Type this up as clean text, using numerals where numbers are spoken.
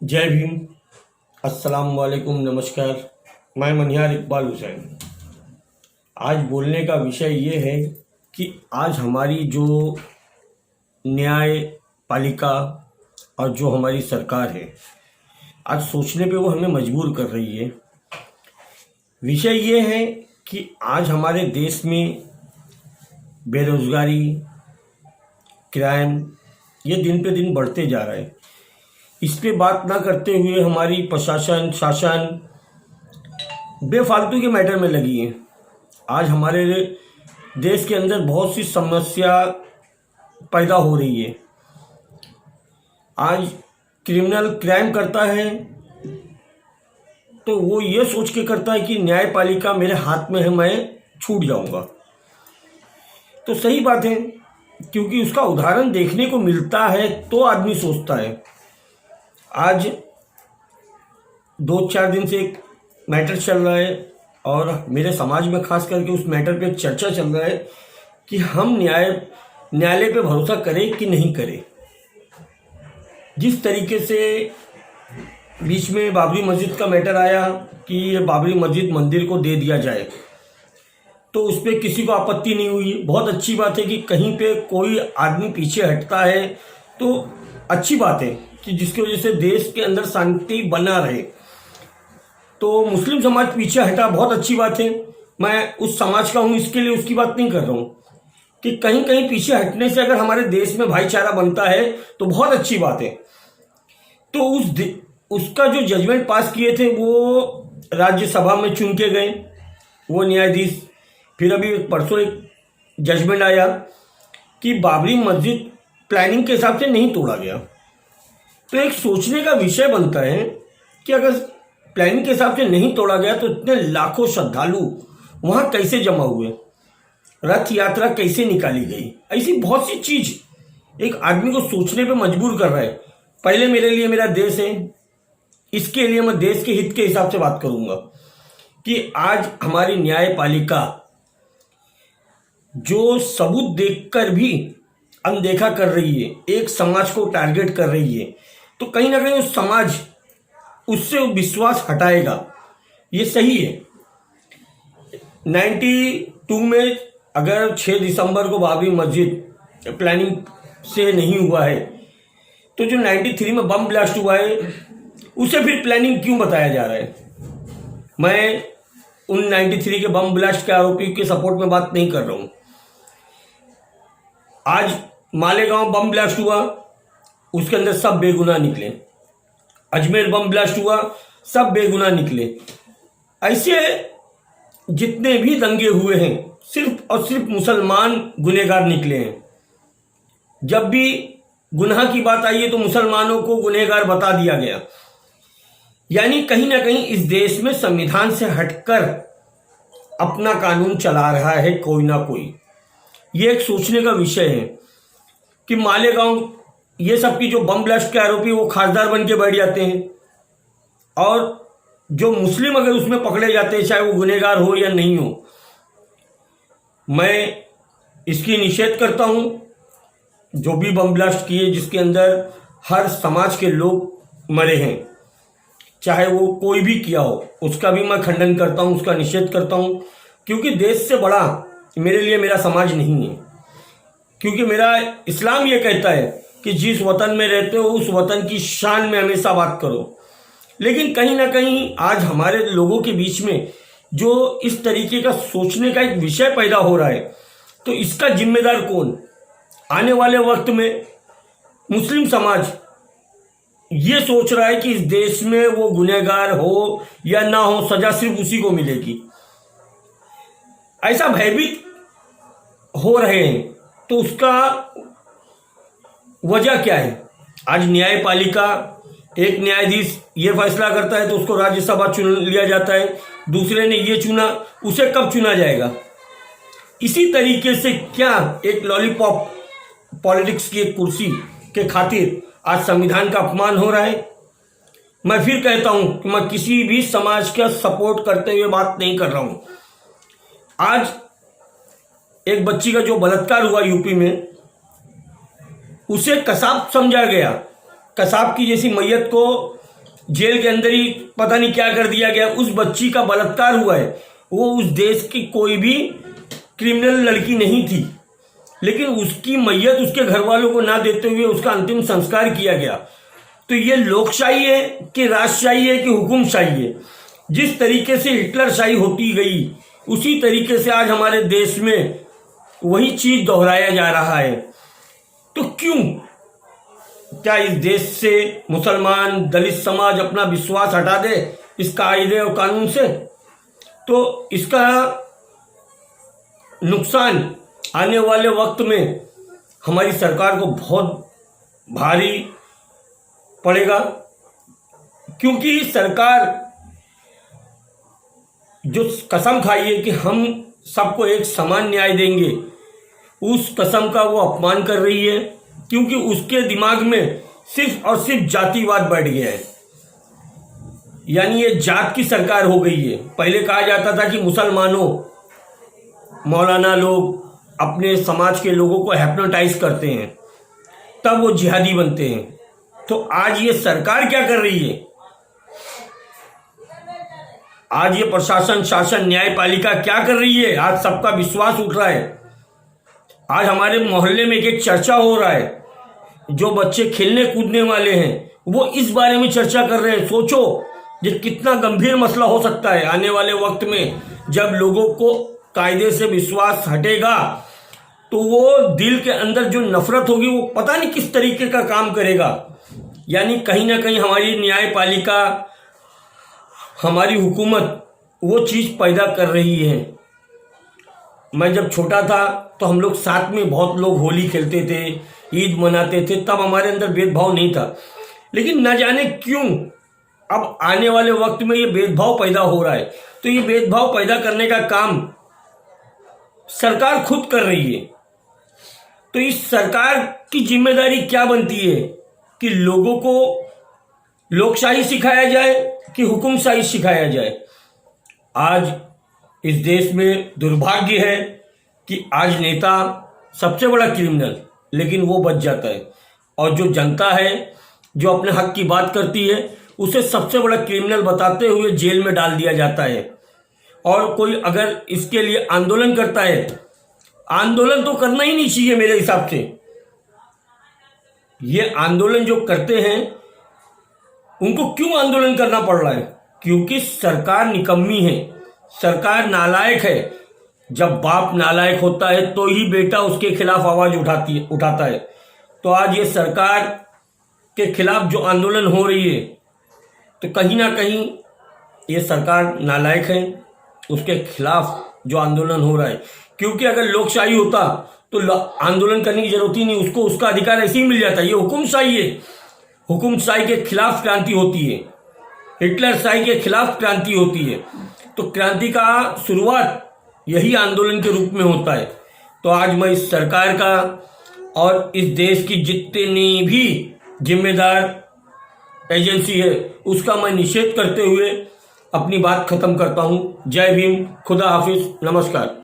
जय भीम। अस्सलाम वालेकुम, नमस्कार। मैं मनिहार इकबाल हुसैन। आज बोलने का विषय ये है कि आज हमारी जो न्यायपालिका और जो हमारी सरकार है, आज सोचने पे वो हमें मजबूर कर रही है। विषय ये है कि आज हमारे देश में बेरोजगारी, क्राइम ये दिन पे दिन बढ़ते जा रहा है। इस पे बात ना करते हुए हमारी प्रशासन शासन बेफालतू के मैटर में लगी है। आज हमारे देश के अंदर बहुत सी समस्या पैदा हो रही है। आज क्रिमिनल क्राइम करता है तो वो ये सोच के करता है कि न्यायपालिका मेरे हाथ में है, मैं छूट जाऊंगा। तो सही बात है, क्योंकि उसका उदाहरण देखने को मिलता है तो आदमी सोचता है। आज 2-4 दिन से एक मैटर चल रहा है और मेरे समाज में खास करके उस मैटर पे चर्चा चल रहा है कि हम न्यायालय पे भरोसा करें कि नहीं करें। जिस तरीके से बीच में बाबरी मस्जिद का मैटर आया कि ये बाबरी मस्जिद मंदिर को दे दिया जाए, तो उस पर किसी को आपत्ति नहीं हुई। बहुत अच्छी बात है कि कहीं पे कोई आदमी पीछे हटता है तो अच्छी बात है कि जिसकी वजह से देश के अंदर शांति बना रहे। तो मुस्लिम समाज पीछे हटा, बहुत अच्छी बात है। मैं उस समाज का हूं, इसके लिए उसकी बात नहीं कर रहा हूं कि कहीं कहीं पीछे हटने से अगर हमारे देश में भाईचारा बनता है तो बहुत अच्छी बात है। तो उसका जो जजमेंट पास किए थे वो राज्यसभा में चुन के गए वो न्यायाधीश। फिर अभी परसों एक जजमेंट आया कि बाबरी मस्जिद प्लानिंग के हिसाब से नहीं तोड़ा गया। तो एक सोचने का विषय बनता है कि अगर प्लानिंग के हिसाब से नहीं तोड़ा गया तो इतने लाखों श्रद्धालु वहां कैसे जमा हुए, रथ यात्रा कैसे निकाली गई। ऐसी बहुत सी चीज एक आदमी को सोचने पे मजबूर कर रहा है। पहले मेरे लिए मेरा देश है, इसके लिए मैं देश के हित के हिसाब से बात करूंगा कि आज हमारी न्यायपालिका जो सबूत देखकर भी अनदेखा कर रही है, एक समाज को टारगेट कर रही है, तो कहीं ना कहीं उस समाज उससे विश्वास हटाएगा। ये सही है। 92 में अगर 6 दिसंबर को बाबरी मस्जिद प्लानिंग से नहीं हुआ है, तो जो 93 में बम ब्लास्ट हुआ है उसे फिर प्लानिंग क्यों बताया जा रहा है। मैं उन 93 के बम ब्लास्ट के आरोपियों के सपोर्ट में बात नहीं कर रहा हूं। आज मालेगांव बम ब्लास्ट हुआ, उसके अंदर सब बेगुनाह निकले। अजमेर बम ब्लास्ट हुआ, सब बेगुनाह निकले। ऐसे जितने भी दंगे हुए हैं सिर्फ और सिर्फ मुसलमान गुनहगार निकले हैं। जब भी गुनाह की बात आई है तो मुसलमानों को गुनहगार बता दिया गया। यानी कहीं ना कहीं इस देश में संविधान से हटकर अपना कानून चला रहा है कोई ना कोई। ये एक सोचने का विषय है कि मालेगांव ये सब की जो बम ब्लास्ट के आरोपी वो खासदार बन के बैठ जाते हैं और जो मुस्लिम अगर उसमें पकड़े जाते हैं, चाहे वो गुनहगार हो या नहीं हो। मैं इसकी निषेध करता हूं। जो भी बम ब्लास्ट किए जिसके अंदर हर समाज के लोग मरे हैं, चाहे वो कोई भी किया हो, उसका भी मैं खंडन करता हूं, उसका निषेध करता हूं। क्योंकि देश से बड़ा मेरे लिए मेरा समाज नहीं है। क्योंकि मेरा इस्लाम ये कहता है कि जिस वतन में रहते हो उस वतन की शान में हमेशा बात करो। लेकिन कहीं ना कहीं आज हमारे लोगों के बीच में जो इस तरीके का सोचने का एक विषय पैदा हो रहा है, तो इसका जिम्मेदार कौन? आने वाले वक्त में मुस्लिम समाज ये सोच रहा है कि इस देश में वो गुनहगार हो या ना हो, सजा सिर्फ उसी को मिलेगी। ऐसा भयभीत हो रहे हैं। तो उसका वजह क्या है? आज न्यायपालिका, एक न्यायाधीश ये फैसला करता है तो उसको राज्यसभा चुन लिया जाता है, दूसरे ने ये चुना, उसे कब चुना जाएगा? इसी तरीके से क्या एक लॉलीपॉप पॉलिटिक्स की एक कुर्सी के खातिर आज संविधान का अपमान हो रहा है? मैं फिर कहता हूं कि मैं किसी भी समाज का सपोर्ट करते हुए बात नहीं कर रहा हूं। आज एक बच्ची का जो बलात्कार हुआ यूपी में, उसे कसाब समझा गया। कसाब की जैसी मैयत को जेल के अंदर ही पता नहीं क्या कर दिया गया, उस बच्ची का बलात्कार हुआ है। वो उस देश की कोई भी क्रिमिनल लड़की नहीं थी, लेकिन उसकी मैयत उसके घर वालों को ना देते हुए उसका अंतिम संस्कार किया गया। तो ये लोकशाही है कि राजशाही है कि हुकुमशाही है? जिस तरीके से हिटलरशाही होती गई, उसी तरीके से आज हमारे देश में वही चीज दोहराया जा रहा है। तो क्यों? क्या इस देश से मुसलमान, दलित समाज अपना विश्वास हटा दे इस कायदे और कानून से? तो इसका नुकसान आने वाले वक्त में हमारी सरकार को बहुत भारी पड़ेगा, क्योंकि सरकार जो कसम खाई है कि हम सबको एक समान न्याय देंगे, उस कसम का वो अपमान कर रही है, क्योंकि उसके दिमाग में सिर्फ और सिर्फ जातिवाद बैठ गया है। यानी ये जात की सरकार हो गई है। पहले कहा जाता था कि मुसलमानों, मौलाना लोग अपने समाज के लोगों को हिप्नोटाइज करते हैं, तब वो जिहादी बनते हैं। तो आज ये सरकार क्या कर रही है? आज ये प्रशासन, शासन, न्यायपालिका क्या कर रही है? आज सबका विश्वास उठ रहा है। आज हमारे मोहल्ले में एक चर्चा हो रहा है, जो बच्चे खेलने कूदने वाले हैं वो इस बारे में चर्चा कर रहे हैं। सोचो ये कितना गंभीर मसला हो सकता है आने वाले वक्त में। जब लोगों को कायदे से विश्वास हटेगा तो वो दिल के अंदर जो नफरत होगी वो पता नहीं किस तरीके का काम करेगा। यानी कहीं ना कहीं हमारी न्यायपालिका, हमारी हुकूमत वो चीज पैदा कर रही है। मैं जब छोटा था तो हम लोग साथ में बहुत लोग होली खेलते थे, ईद मनाते थे, तब हमारे अंदर भेदभाव नहीं था। लेकिन न जाने क्यों अब आने वाले वक्त में ये भेदभाव पैदा हो रहा है। तो ये भेदभाव पैदा करने का काम सरकार खुद कर रही है। तो इस सरकार की जिम्मेदारी क्या बनती है कि लोगों को लोकशाही सिखाया जाए कि हुकुमशाही सिखाया जाए? आज इस देश में दुर्भाग्य है कि आज नेता सबसे बड़ा क्रिमिनल, लेकिन वो बच जाता है, और जो जनता है जो अपने हक की बात करती है उसे सबसे बड़ा क्रिमिनल बताते हुए जेल में डाल दिया जाता है। और कोई अगर इसके लिए आंदोलन करता है, आंदोलन तो करना ही नहीं चाहिए मेरे हिसाब से। ये आंदोलन जो करते हैं उनको क्यों आंदोलन करना पड़ रहा है? क्योंकि सरकार निकम्मी है, सरकार नालायक है। जब बाप नालायक होता है तो ही बेटा उसके खिलाफ आवाज उठाता है। तो आज ये सरकार के खिलाफ जो आंदोलन हो रही है, तो कहीं ना कहीं ये सरकार नालायक है, उसके खिलाफ जो आंदोलन हो रहा है। क्योंकि अगर लोकशाही होता तो आंदोलन करने की जरूरत ही नहीं, उसको उसका अधिकार ऐसे ही मिल जाता। ये हुकुमशाही है, हुकुमशाही के खिलाफ क्रांति होती है, हिटलरशाही के खिलाफ क्रांति होती है। तो क्रांति का शुरुआत यही आंदोलन के रूप में होता है। तो आज मैं इस सरकार का और इस देश की जितनी भी जिम्मेदार एजेंसी है उसका मैं निषेध करते हुए अपनी बात खत्म करता हूं। जय भीम, खुदा हाफिज, नमस्कार।